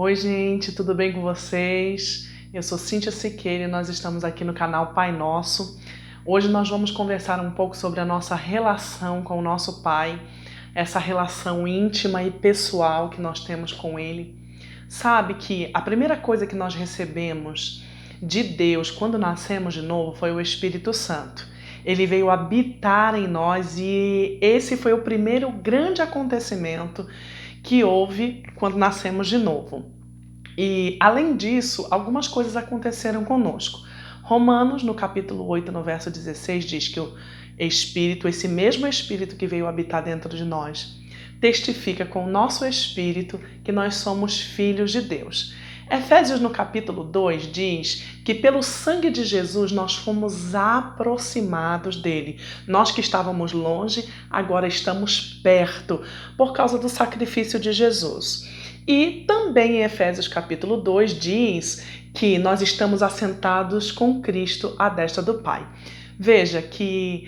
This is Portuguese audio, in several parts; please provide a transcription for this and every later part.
Oi, gente, tudo bem com vocês? Eu sou Cíntia Siqueira e nós estamos aqui no canal Pai Nosso. Hoje nós vamos conversar um pouco sobre a nossa relação com o nosso Pai, essa relação íntima e pessoal que nós temos com Ele. Sabe que a primeira coisa que nós recebemos de Deus quando nascemos de novo foi o Espírito Santo. Ele veio habitar em nós e esse foi o primeiro grande acontecimento que houve quando nascemos de novo. E, além disso, algumas coisas aconteceram conosco. Romanos, no capítulo 8, no verso 16, diz que o Espírito, esse mesmo Espírito que veio habitar dentro de nós, testifica com o nosso Espírito que nós somos filhos de Deus. Efésios, no capítulo 2, diz que pelo sangue de Jesus nós fomos aproximados dele. Nós que estávamos longe, agora estamos perto, por causa do sacrifício de Jesus. E também em Efésios capítulo 2 diz que nós estamos assentados com Cristo à destra do Pai. Veja que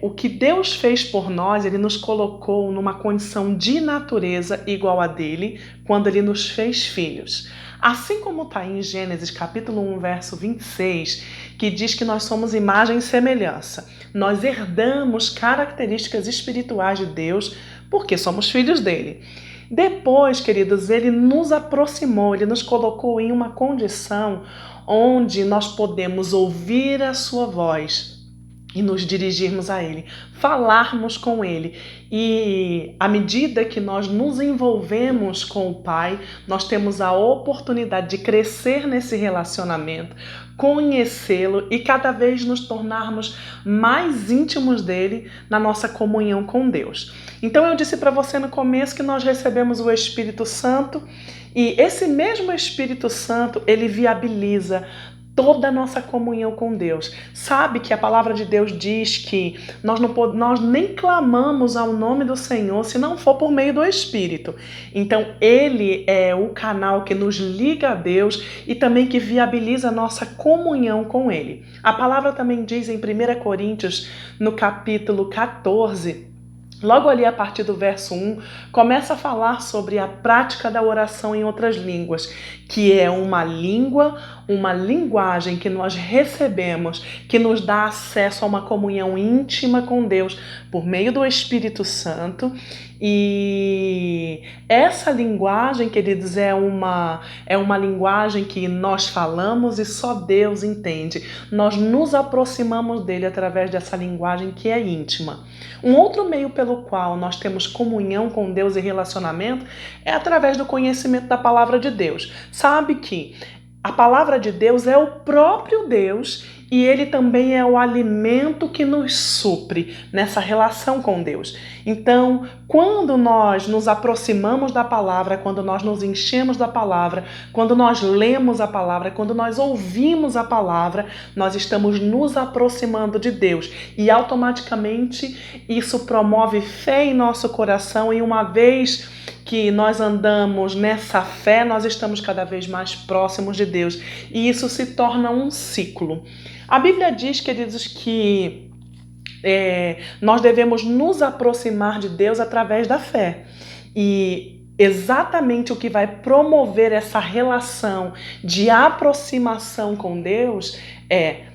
o que Deus fez por nós, Ele nos colocou numa condição de natureza igual a dele, quando Ele nos fez filhos. Assim como está em Gênesis capítulo 1, verso 26, que diz que nós somos imagem e semelhança. Nós herdamos características espirituais de Deus porque somos filhos dele. Depois, queridos, Ele nos aproximou, Ele nos colocou em uma condição onde nós podemos ouvir a sua voz e nos dirigirmos a Ele, falarmos com Ele. E à medida que nós nos envolvemos com o Pai, nós temos a oportunidade de crescer nesse relacionamento, conhecê-lo e cada vez nos tornarmos mais íntimos dele na nossa comunhão com Deus. Então eu disse para você no começo que nós recebemos o Espírito Santo e esse mesmo Espírito Santo, ele viabiliza toda a nossa comunhão com Deus. Sabe que a palavra de Deus diz que nós nem clamamos ao nome do Senhor se não for por meio do Espírito. Então, Ele é o canal que nos liga a Deus e também que viabiliza a nossa comunhão com Ele. A palavra também diz em 1 Coríntios, no capítulo 14, logo ali a partir do verso 1, começa a falar sobre a prática da oração em outras línguas, que é uma linguagem que nós recebemos, que nos dá acesso a uma comunhão íntima com Deus por meio do Espírito Santo. E essa linguagem, queridos, é uma linguagem que nós falamos e só Deus entende. Nós nos aproximamos dele através dessa linguagem que é íntima. Um outro meio pelo qual nós temos comunhão com Deus e relacionamento é através do conhecimento da palavra de Deus. Sabe que a palavra de Deus é o próprio Deus e ele também é o alimento que nos supre nessa relação com Deus. Então, quando nós nos aproximamos da palavra, quando nós nos enchemos da palavra, quando nós lemos a palavra, quando nós ouvimos a palavra, nós estamos nos aproximando de Deus. E automaticamente isso promove fé em nosso coração e uma vez que nós andamos nessa fé, nós estamos cada vez mais próximos de Deus. E isso se torna um ciclo. A Bíblia diz, queridos, que nós devemos nos aproximar de Deus através da fé. E exatamente o que vai promover essa relação de aproximação com Deus é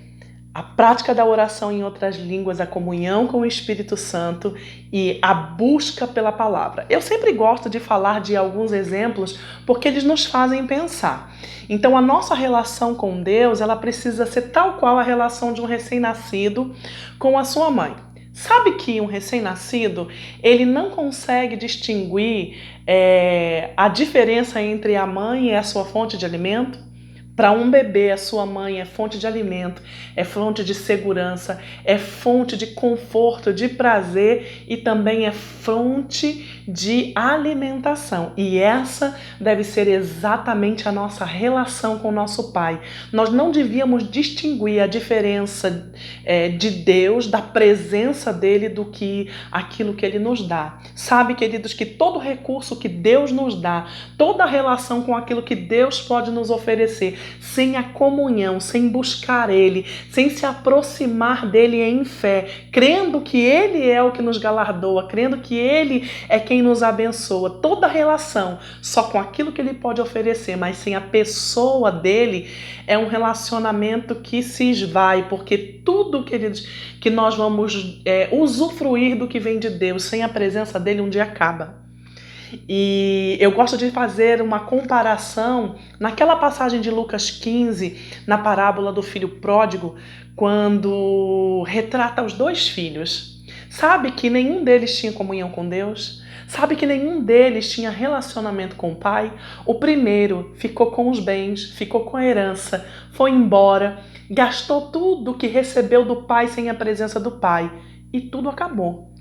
a prática da oração em outras línguas, a comunhão com o Espírito Santo e a busca pela palavra. Eu sempre gosto de falar de alguns exemplos porque eles nos fazem pensar. Então, a nossa relação com Deus, ela precisa ser tal qual a relação de um recém-nascido com a sua mãe. Sabe que um recém-nascido, ele não consegue distinguir a diferença entre a mãe e a sua fonte de alimento? Para um bebê, a sua mãe é fonte de alimento, é fonte de segurança, é fonte de conforto, de prazer e também é fonte de alimentação. E essa deve ser exatamente a nossa relação com o nosso Pai. Nós não devíamos distinguir a diferença de Deus, da presença dele, do que aquilo que ele nos dá. Sabe, queridos, que todo recurso que Deus nos dá, toda relação com aquilo que Deus pode nos oferecer, sem a comunhão, sem buscar Ele, sem se aproximar dele em fé, crendo que Ele é o que nos galardoa, crendo que Ele é quem nos abençoa. Toda relação só com aquilo que Ele pode oferecer, mas sem a pessoa dele, é um relacionamento que se esvai, porque tudo que nós vamos usufruir do que vem de Deus, sem a presença dele, um dia acaba. E eu gosto de fazer uma comparação naquela passagem de Lucas 15, na parábola do filho pródigo, quando retrata os dois filhos. Sabe que nenhum deles tinha comunhão com Deus? Sabe que nenhum deles tinha relacionamento com o pai? O primeiro ficou com os bens, ficou com a herança, foi embora, gastou tudo que recebeu do pai sem a presença do pai e tudo acabou.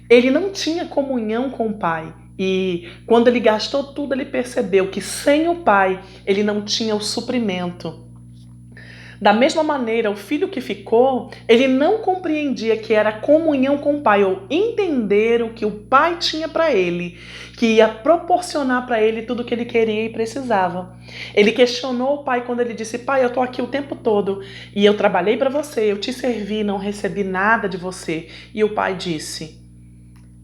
Ele não tinha comunhão com o pai. E quando ele gastou tudo, ele percebeu que sem o pai, ele não tinha o suprimento. Da mesma maneira, o filho que ficou, ele não compreendia que era comunhão com o pai, ou entender o que o pai tinha para ele, que ia proporcionar para ele tudo o que ele queria e precisava. Ele questionou o pai quando ele disse: pai, eu tô aqui o tempo todo e eu trabalhei para você, eu te servi, não recebi nada de você. E o pai disse: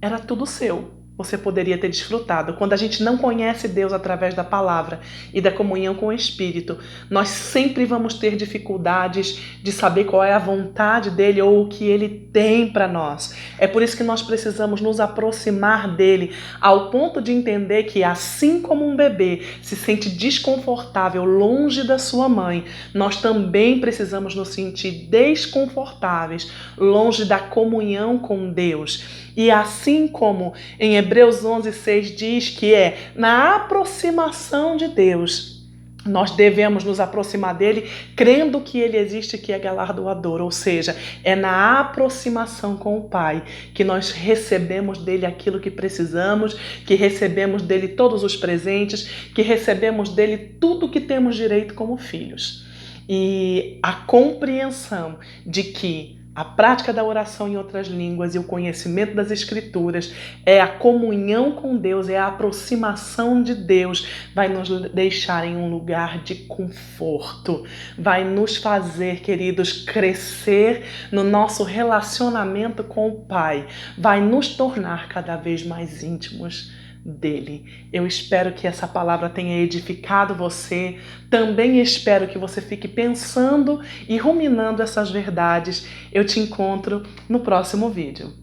era tudo seu. Você poderia ter desfrutado. Quando a gente não conhece Deus através da palavra e da comunhão com o Espírito, nós sempre vamos ter dificuldades de saber qual é a vontade dele ou o que ele tem para nós. É por isso que nós precisamos nos aproximar dele ao ponto de entender que, assim como um bebê se sente desconfortável longe da sua mãe, nós também precisamos nos sentir desconfortáveis longe da comunhão com Deus. E assim como em Hebreus 11:6 diz que é na aproximação de Deus, nós devemos nos aproximar dele crendo que ele existe, que é galardoador. Ou seja, é na aproximação com o Pai que nós recebemos dele aquilo que precisamos, que recebemos dele todos os presentes, que recebemos dele tudo que temos direito como filhos. E a compreensão de que a prática da oração em outras línguas e o conhecimento das Escrituras é a comunhão com Deus, é a aproximação de Deus, vai nos deixar em um lugar de conforto, vai nos fazer, queridos, crescer no nosso relacionamento com o Pai, vai nos tornar cada vez mais íntimos dele. Eu espero que essa palavra tenha edificado você. Também espero que você fique pensando e ruminando essas verdades. Eu te encontro no próximo vídeo.